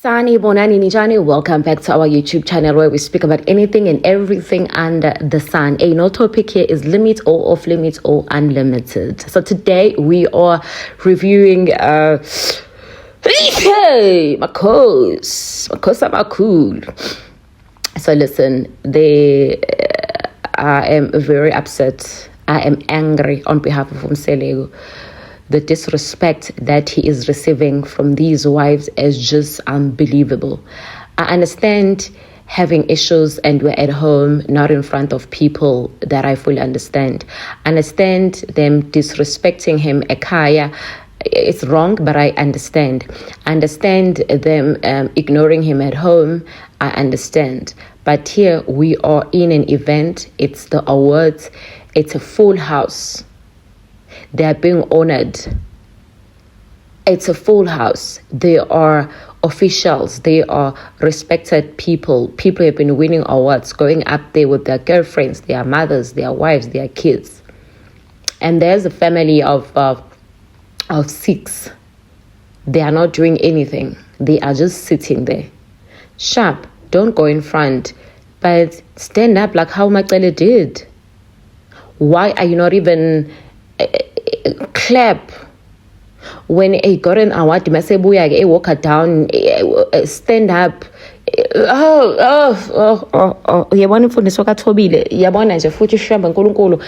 Sani Bonani Nijani, welcome back to our YouTube channel where we speak about anything and everything under the sun. No topic here is limit or off limits or unlimited. So today we are reviewing Makos. So listen, I am very upset. I am angry on behalf of Umselego. The disrespect that he is receiving from these wives is just unbelievable. I understand having issues and we're at home, not in front of people, that I fully understand. I understand them disrespecting him, Ekaya. It's wrong, but I understand. I understand them ignoring him at home. I understand. But here we are in an event. It's the awards. It's a full house. They are being honored. It's a full house. They are officials. They are respected people. People have been winning awards, going up there with their girlfriends, their mothers, their wives, their kids. And there's a family of 6. They are not doing anything. They are just sitting there. Sharp, don't go in front, but stand up like how Macele did. Why are you not even clap when he got an award? He walk her down, stand up. Yabona imfundiso kaThobile, yabona nje futhi ishamba uNkulunkulu.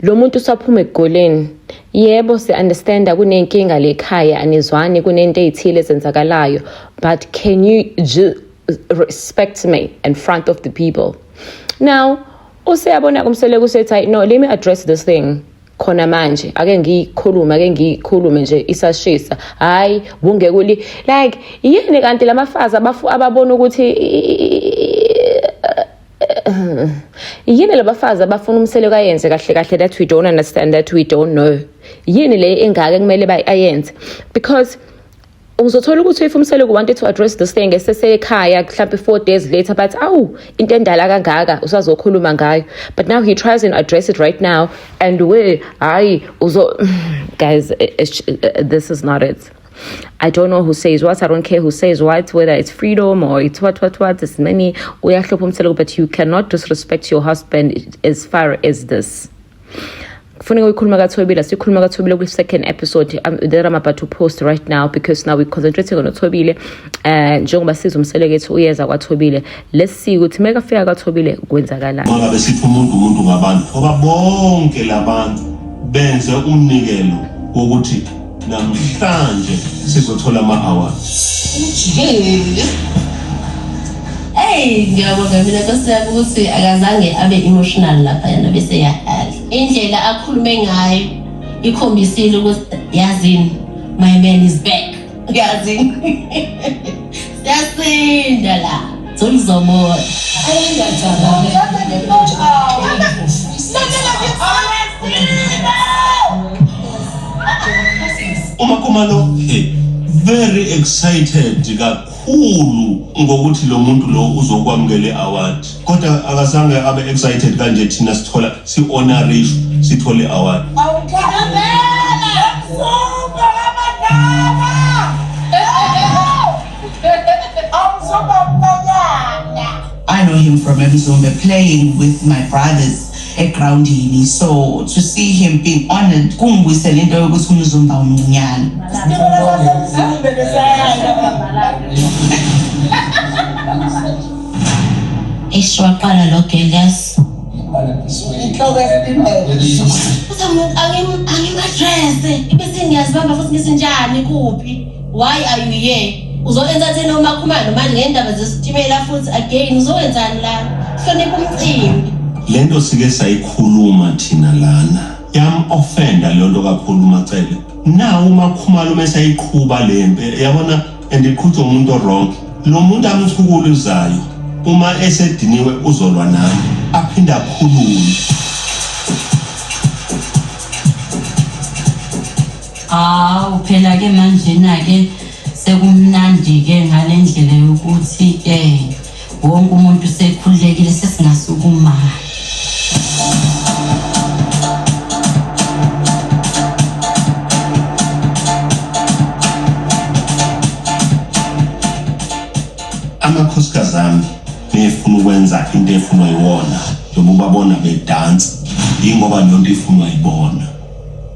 Lo muntu usaphuma egoleni. Yebo siunderstand kunenkinga lekhaya anizwani kunento ezithile ezenzakalayo, but can you just respect me in front of the people? Now useyabona kumseleke usethi no, let me address this thing khona manje ake ngikhulume nje isashisa hayi bungekuli like yini kanti lamafazi ababona ukuthi yini labafazi abafuna umseleko ayenze kahle that we don't understand, that we don't know yini le engake kumele bayenze, because uzothola ukuthi if umseleko wanted to address this thing esesekhaya mhlawumbe 4 days later, but into endala kangaka usazokhuluma ngayo, but now he tries and address it right now and guys, this is not it. I don't know who says what, I don't care who says what, whether it's freedom or it's what, it's many, but you cannot disrespect your husband as far as this. Kufuneka uyikhuluma kaThobile, sikhuluma kaThobile ku second episode that I'm about to post right now, because now we're concentrating on Thobile njengoba siza umselekethu uyeza kwaThobile. Let's see ukuthi meka fika kaThobile kwenzakalani. Ngabe sithi umuntu ngabantu ngoba bonke labantu benze umnikelo wokuthi namhlanje sizothola ama-awards. Ngiyabonga mina Nkosi ukuthi akazange abe emotional lapha yana bese yahala. Indlela akhulume ngayo ikhombisile ukuthi yazini my man is back. Yazini. Siyasinda la. Zolizomona. Umakhumalo very excited kakhulu ngokuthi lo muntu lo uzokwamukela award, kodwa akazange abe excited kanje thina sithola si-honorish sithole award. I know him from Mzumbe playing with my brothers at Groundini, so to see him being honored kungibuyisela into yokuthi uMzumba umncane. Ishwaqala lo Gelas. Angimadresse ibese ngiyazibamba futhi ngisenjani kuphi. Why are you here? Uzoentertain uMakhumalo manje ngendaba zesitimela futhi again uzowenzani la? Hlonipha umcimbi. Lento sike sayikhuluma thina lana yam-offenda lento kakhulu Macele. Na uMakhumalo mesayiqhuba lempe yabona andiqhuthe umuntu wrong, lo muntu amthukuluzayo uma esediniwe uzolwa naye aphinda akhulume. Phela ke manje ke sekumnandi ke ngalendlela yokuthi wonke umuntu sekhululekile sesingasukumala. amakhosikazi ami ngifuna ukwenza into efunwa yiwona njengoba ubabona bedansa ingoba leyo nto ifunwa yibona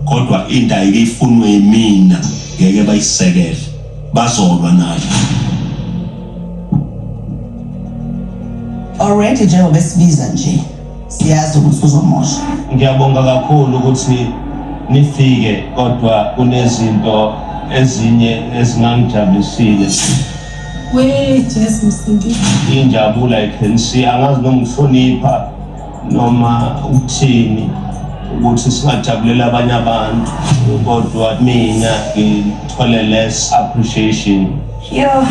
kodwa into ayifunwe yimina ngeke bayisekele bazolwa nayo already njengoba esibiza nje siyazi ukuthi uzomosha. Ngiyabonga kakhulu ukuthi nifike kodwa kunezinto ezinye ezingangijabulisile. Just Msindi. Injabulo I can see angazi noma ngihlonipha noma ukuthini ukuthi singajabulela abanye abantu kodwa mina ngithole less appreciation. Yo.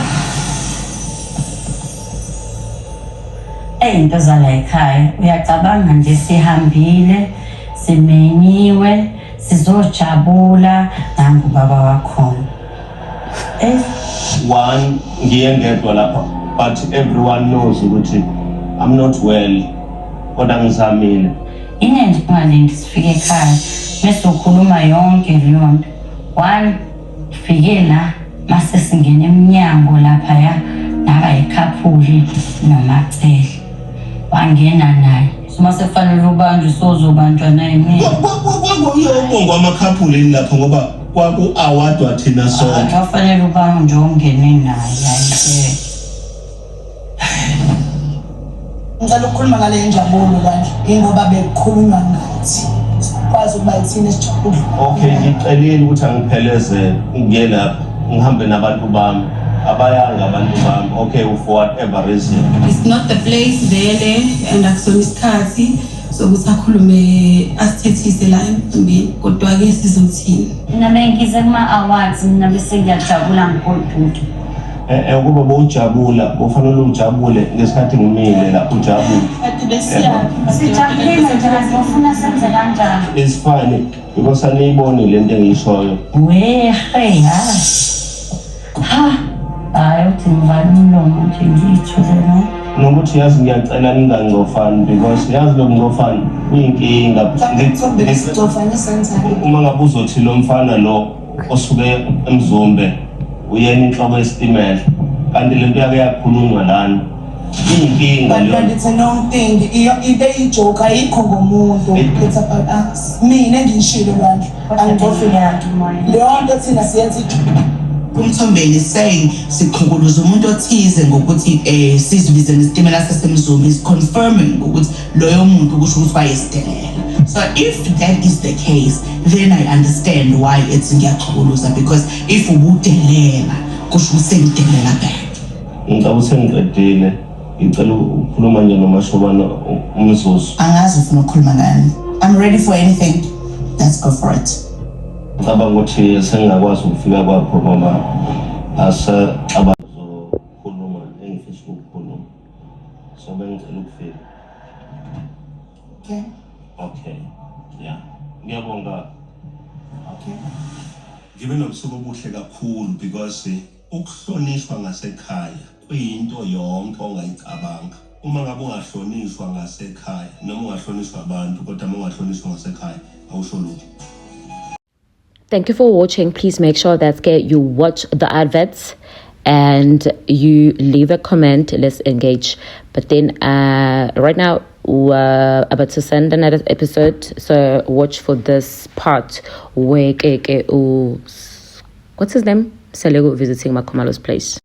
Into zala ekhaya uyacabanga nje sihambile simenyiwe sizojabula nangu baba wakhona. One ngiye ngedwa lapha but everyone knows ukuthi I'm not well kodwa ngizamile. Inenje ungalindi sifike ekhaya bese ukhuluma yonke leyo nto. One fike la mase singena eminyango lapha ya naba ikhaphuli nomacele. Wangena naye sima sefanele ubanjwe sozobanjwa naye mina. Uyobonga amakhaphuli lapha ngoba kwaku awadwa thina sonke. Afanele ubanjwe ongene naye ayike. Ngicela ukukhuluma ngale njabulo kanje ingoba bekukhulunywa ngathi kwazi ukuba ithini esijabule. Okay ngicelile ukuthi angipheleze ngiye lapha ngihambe nabantu bami abayanga abantu bami okay for whatever reason. It's not the place there and akusona isikhathi sokuthi akhulume asithethise la emcimbini kodwa ke sizothini. Mina bengize kuma awards mina bese ngiyajabula ngiphoduke. Ukuba bowujabula kufanele ujabule ngesikhathi ngimile lapho ujabule. Ade besiya Sijabulile nje asifuna senze kanjani. It's fine because aniyiboni lento engiyishoyo. Wehe ha hayi uthi ngivale umlomo nje ngiyithule no. Nokuthi yazi ngiyacela ningangcofani because yazi lo ngcofani uyinkinga. ngicofana senzani. Uma ngabe uzothi lo mfana lo osuke eMzumbe uyena inhloko yesitimela kanti lento yake yakhulunywa lana iyinkinga leyo. But it's a long thing. Ibe ijoke ayikho ngomuntu. It's about us. Mina ngishilo lwandle angicofile yakhe moya. Leyo nto thina siyenza uMthombeni saying siqhukuluza umuntu othize ngokuthi sizibize nesitimela sasemzumbe is confirming ukuthi loyo muntu kusho ukuthi bayisitimela. So if that is the case then I understand why it's ngiyaqhukuluza because if ubudelela kusho ukuthi sengidelela back. Ngicela usengiqedile ngicela ukukhuluma nje nomashobana umzuzu. Angazi ufuna ukukhuluma ngani. I'm ready for anything. Let's go for it. Ngicabanga ukuthi sengingakwazi ukufika kwakho ngoba abazokhuluma engifisa ukukhuluma so bengicela ukufika. Okay yeah ngiyabonga. Okay. Ngibe nobusuku obuhle kakhulu because ukuhlonishwa ngasekhaya kuyinto yonke ongayicabanga. Uma ngabe ungahlonishwa ngasekhaya noma ungahlonishwa abantu kodwa uma ungahlonishwa ngasekhaya awusho lutho. Thank you for watching. Please make sure that you watch the adverts and you leave a comment. Let's engage. But then right now we're about to send another episode, so watch for this part where what's his name? Selego visiting Makhumalo's place.